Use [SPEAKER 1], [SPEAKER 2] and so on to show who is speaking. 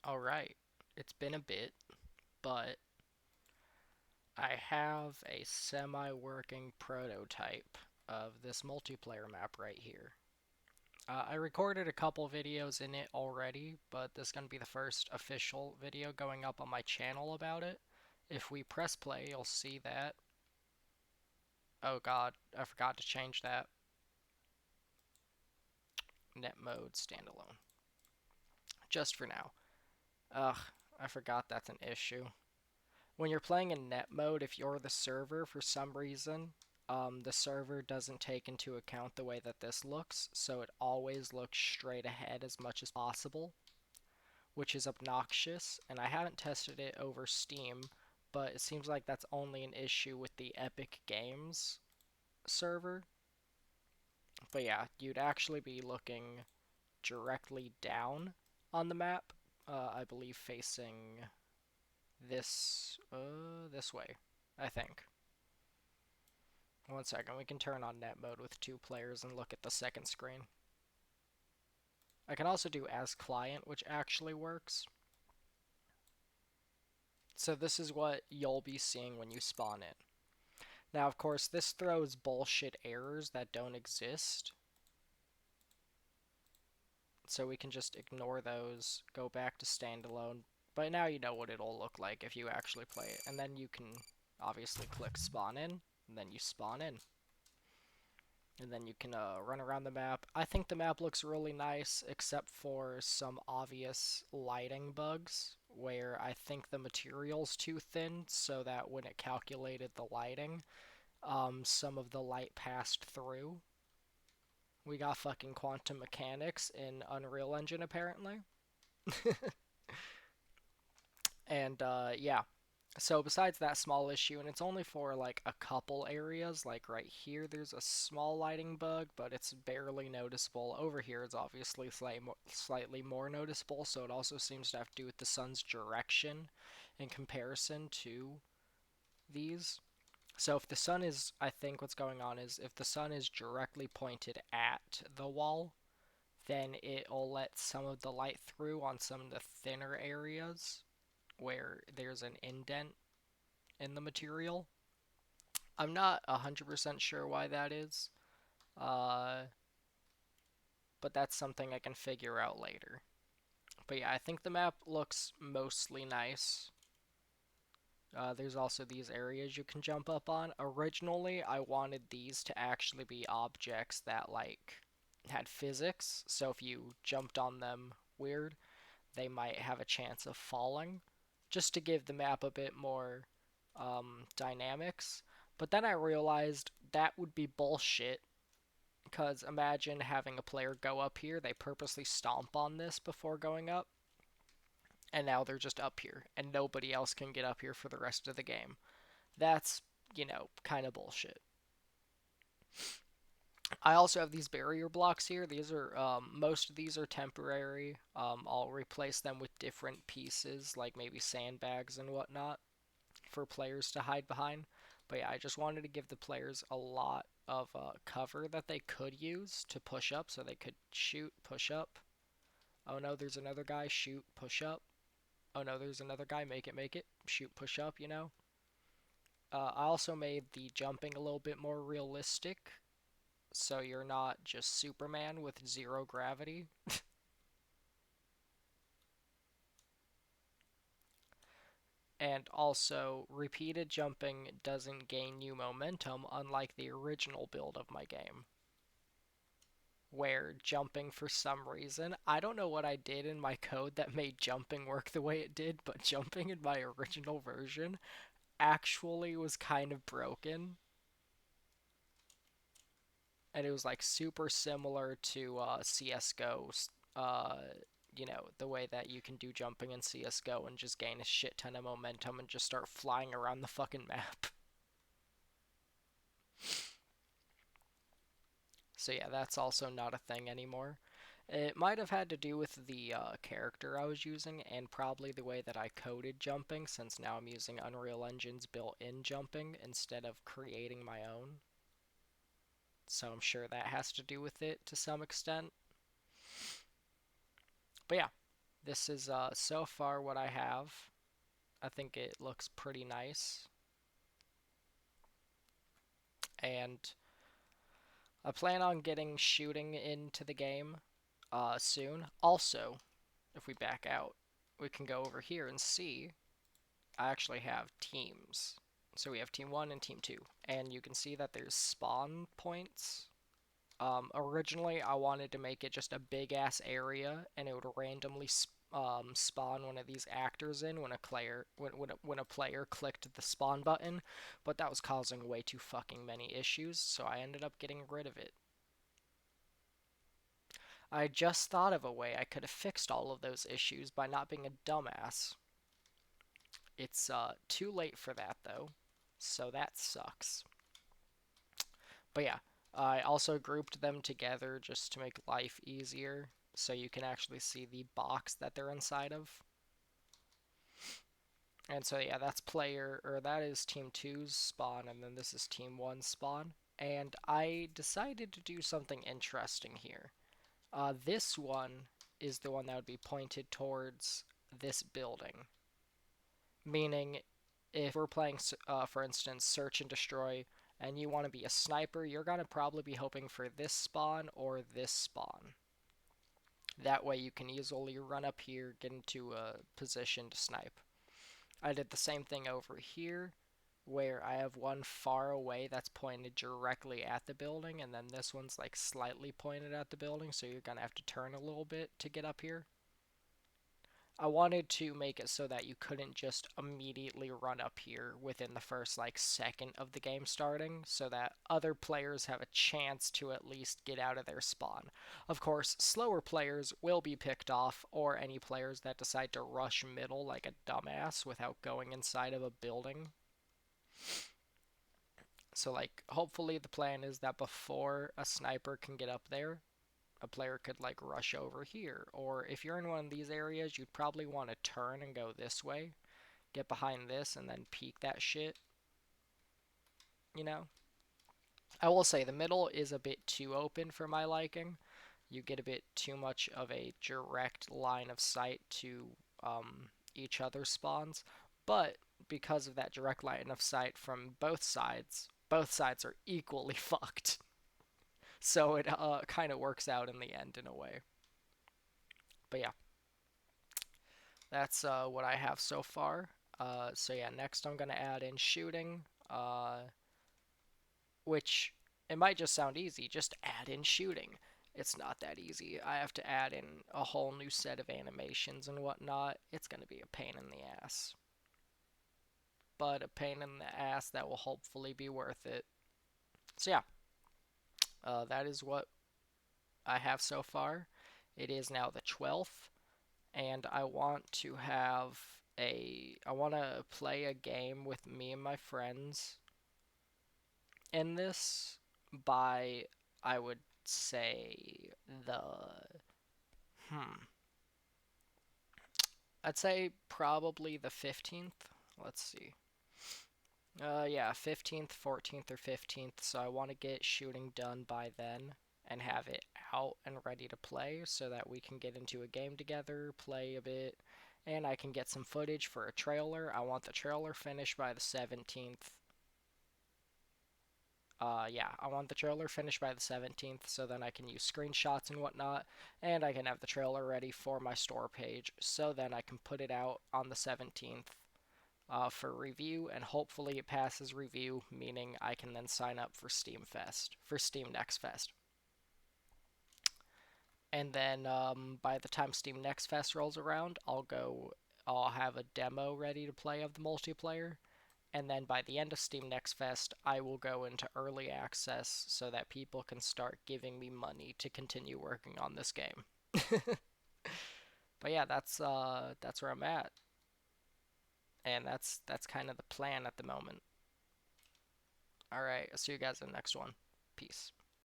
[SPEAKER 1] Alright, it's been a bit, but I have a semi-working prototype of this multiplayer map right here. I recorded a couple videos in it already, but this is going to be the first official video going up on my channel about it. If we press play, you'll see that. Oh god, I forgot to change that. Net mode standalone. Just for now. Ugh, I forgot that's an issue. When you're playing in net mode, if you're the server for some reason, the server doesn't take into account the way that this looks, so it always looks straight ahead as much as possible, which is obnoxious, and I haven't tested it over Steam, but it seems like that's only an issue with the Epic Games server. But yeah, you'd actually be looking directly down on the map, I believe facing this way, I think. One second, we can turn on net mode with two players and look at the second screen. I can also do as client, which actually works. So this is what you'll be seeing when you spawn in. Now, of course, this throws bullshit errors that don't exist. So we can just ignore those, go back to standalone. But now you know what it'll look like if you actually play it. And then you can obviously click spawn in, and then you spawn in. And then you can run around the map. I think the map looks really nice, except for some obvious lighting bugs, where I think the material's too thin, so that when it calculated the lighting, some of the light passed through. We got fucking quantum mechanics in Unreal Engine, apparently. And, yeah. So besides that small issue, and it's only for like a couple areas, like right here there's a small lighting bug, but it's barely noticeable. Over here it's obviously slightly more noticeable, so it also seems to have to do with the sun's direction in comparison to these. So if the sun is, I think what's going on is if the sun is directly pointed at the wall, then it'll let some of the light through on some of the thinner areas where there's an indent in the material. I'm not 100% sure why that is, uh, but that's something I can figure out later. But yeah, I think the map looks mostly nice. There's also these areas you can jump up on. Originally, I wanted these to actually be objects that, like, had physics, so if you jumped on them weird, they might have a chance of falling, just to give the map a bit more dynamics. But then I realized that would be bullshit, because imagine having a player go up here, they purposely stomp on this before going up, and now they're just up here, and nobody else can get up here for the rest of the game. That's, kind of bullshit. I also have these barrier blocks here. These are, most of these are temporary. I'll replace them with different pieces, like maybe sandbags and whatnot, for players to hide behind. But yeah, I just wanted to give the players a lot of cover that they could use to push up, so they could shoot, push up. Oh no, there's another guy, shoot, push up. Oh no, there's another guy, make it, shoot, push up, you know? I also made the jumping a little bit more realistic, so you're not just Superman with zero gravity. And also, repeated jumping doesn't gain you momentum, unlike the original build of my game, where jumping for some reason, I don't know what I did in my code that made jumping work the way it did, but jumping in my original version actually was kind of broken. And it was like super similar to CSGO, uh, the way that you can do jumping in CSGO and just gain a shit ton of momentum and just start flying around the fucking map. So yeah, that's also not a thing anymore. It might have had to do with the character I was using and probably the way that I coded jumping, since now I'm using Unreal Engine's built-in jumping instead of creating my own. So I'm sure that has to do with it to some extent. But yeah, This is so far what I have. I think it looks pretty nice. And I plan on getting shooting into the game soon. Also, if we back out, we can go over here and see I actually have teams. So we have Team 1 and Team 2. And you can see that there's spawn points. Originally, I wanted to make it just a big ass area, and it would randomly spawn one of these actors in when a player clicked the spawn button, but that was causing way too fucking many issues, so I ended up getting rid of it. I just thought of a way I could have fixed all of those issues by not being a dumbass. It's too late for that though, so that sucks. But yeah, I also grouped them together just to make life easier, so you can actually see the box that they're inside of. And so yeah, that is Team Two's spawn, and then this is Team One's spawn. And I decided to do something interesting here. This one is the one that would be pointed towards this building. Meaning, if we're playing, for instance, Search and Destroy, and you want to be a sniper, you're going to probably be hoping for this spawn or this spawn. That way you can easily run up here, get into a position to snipe. I did the same thing over here, where I have one far away that's pointed directly at the building, and then this one's like slightly pointed at the building, so you're going to have to turn a little bit to get up here. I wanted to make it so that you couldn't just immediately run up here within the first like second of the game starting, so that other players have a chance to at least get out of their spawn. Of course, slower players will be picked off, or any players that decide to rush middle like a dumbass without going inside of a building. So like hopefully the plan is that before a sniper can get up there, a player could like rush over here. Or if you're in one of these areas, you'd probably want to turn and go this way, get behind this, and then peek that shit, you know? I will say the middle is a bit too open for my liking. You get a bit too much of a direct line of sight to each other's spawns, but because of that direct line of sight from both sides are equally fucked. So it kind of works out in the end in a way. But yeah, that's what I have so far. So yeah, next I'm gonna add in shooting, which it might just sound easy. Just add in shooting. It's not that easy. I have to add in a whole new set of animations and whatnot. It's gonna be a pain in the ass, but a pain in the ass that will hopefully be worth it. So yeah, that is what I have so far. It is now the 12th, and I want to play a game with me and my friends in this by, I would say, the hmm I'd say probably the 15th. Let's see. Yeah, 15th, 14th, or 15th. So I want to get shooting done by then and have it out and ready to play so that we can get into a game together, play a bit, and I can get some footage for a trailer. I want the trailer finished by the 17th. Yeah, I want the trailer finished by the 17th so then I can use screenshots and whatnot, and I can have the trailer ready for my store page so then I can put it out on the 17th for review, and hopefully it passes review, meaning I can then sign up for Steam Next Fest. And then by the time Steam Next Fest rolls around, I'll have a demo ready to play of the multiplayer. And then by the end of Steam Next Fest, I will go into early access so that people can start giving me money to continue working on this game. But yeah, that's where I'm at, and that's kind of the plan at the moment. All right, I'll see you guys in the next one. Peace.